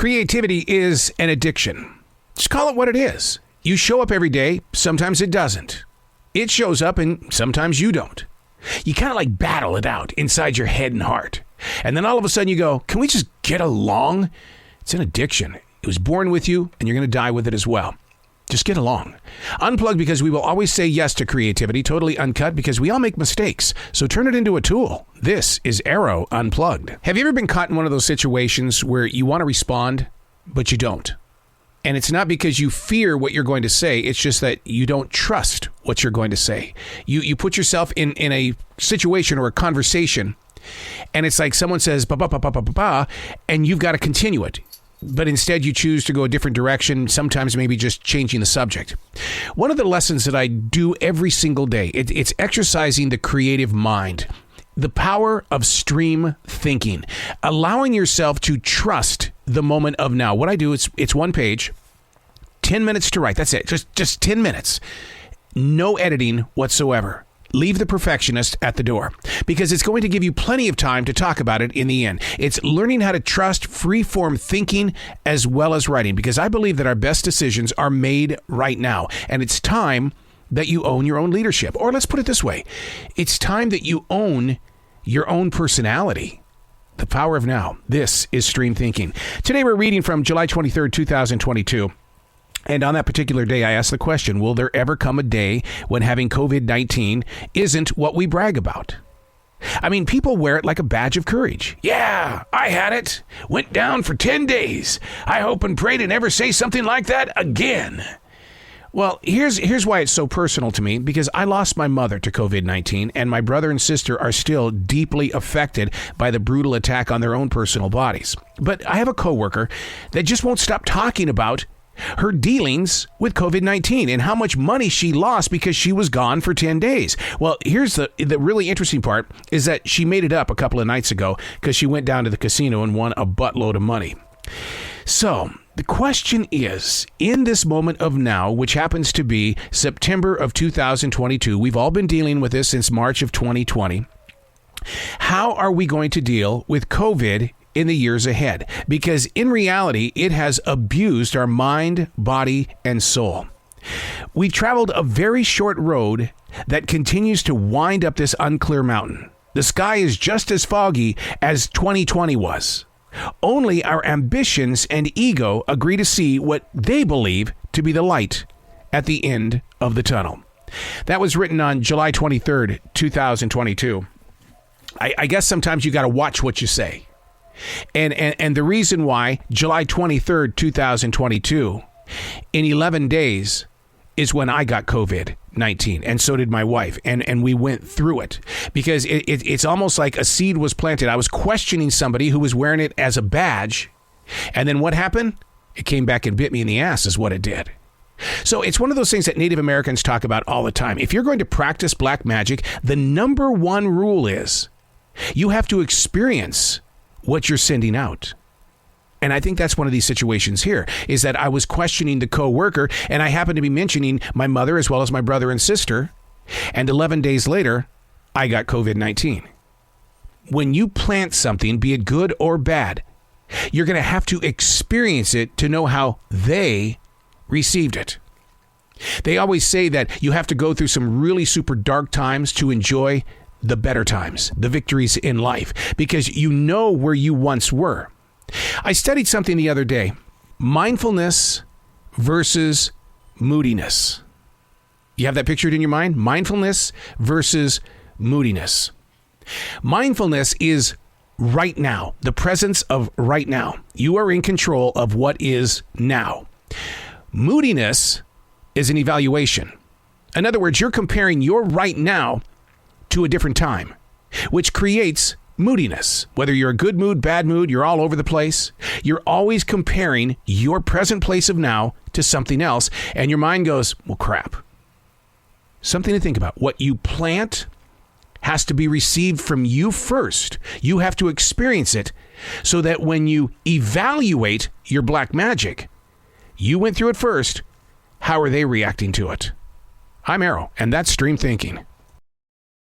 Creativity is an addiction. Just call it what it is. You show up every day. Sometimes it doesn't. It shows up and sometimes you don't. You kind of like battle it out inside your head and heart. And then all of a sudden you go, can we just get along? It's an addiction. It was born with you and you're going to die with it as well. Just get along. Unplugged because we will always say yes to creativity. Totally uncut because we all make mistakes. So turn it into a tool. This is Arroe Unplugged. Have you ever been caught in one of those situations where you want to respond, but you don't? And it's not because you fear what you're going to say. It's just that you don't trust what you're going to say. You put yourself in a situation or a conversation, and it's like someone says, ba ba ba ba ba ba, and you've got to continue it. But instead you choose to go a different direction, sometimes maybe just changing the subject. One of the lessons that I do every single day, it's exercising the creative mind, the power of stream thinking, allowing yourself to trust the moment of now. What I do, it's one page, 10 minutes to write. That's it. Just 10 minutes. No editing whatsoever. Leave the perfectionist at the door because it's going to give you plenty of time to talk about it in the end. It's learning how to trust free-form thinking as well as writing, because I believe that our best decisions are made right now. And it's time that you own your own leadership. Or let's put it this way. It's time that you own your own personality. The power of now. This is Stream Thinking. Today we're reading from July 23rd, 2022. And on that particular day, I asked the question, will there ever come a day when having COVID-19 isn't what we brag about? I mean, people wear it like a badge of courage. Yeah, I had it. Went down for 10 days. I hope and pray to never say something like that again. Well, here's why it's so personal to me, because I lost my mother to COVID-19, and my brother and sister are still deeply affected by the brutal attack on their own personal bodies. But I have a coworker that just won't stop talking about her dealings with COVID-19 and how much money she lost because she was gone for 10 days. Well, here's the really interesting part is that she made it up a couple of nights ago because she went down to the casino and won a buttload of money. So the question is, in this moment of now, which happens to be September of 2022, we've all been dealing with this since March of 2020. How are we going to deal with COVID in the years ahead? Because in reality, it has abused our mind, body, and soul. We've traveled a very short road that continues to wind up this unclear mountain. The sky is just as foggy as 2020 was. Only our ambitions and ego agree to see what they believe to be the light at the end of the tunnel. That was written on July 23rd, 2022. I guess sometimes you got to watch what you say. And the reason why July 23rd, 2022, in 11 days is when I got COVID-19, and so did my wife, and we went through it because it's almost like a seed was planted. I was questioning somebody who was wearing it as a badge, and then what happened? It came back and bit me in the ass is what it did. So it's one of those things that Native Americans talk about all the time. If you're going to practice black magic, the number one rule is you have to experience what you're sending out. And I think that's one of these situations here, is that I was questioning the coworker, and I happened to be mentioning my mother as well as my brother and sister, and 11 days later, I got COVID-19. When you plant something, be it good or bad, you're going to have to experience it to know how they received it. They always say that you have to go through some really super dark times to enjoy the better times, the victories in life, because you know where you once were. I studied something the other day, mindfulness versus moodiness. You have that pictured in your mind? Mindfulness versus moodiness. Mindfulness is right now, the presence of right now. You are in control of what is now. Moodiness is an evaluation. In other words, you're comparing your right now to a different time, which creates moodiness. Whether you're a good mood, bad mood, you're all over the place. You're always comparing your present place of now to something else, and your mind goes, well, crap. Something to think about. What you plant has to be received from you first. You have to experience it so that when you evaluate your black magic, you went through it first. How are they reacting to it? I'm Arroe, and that's Stream Thinking.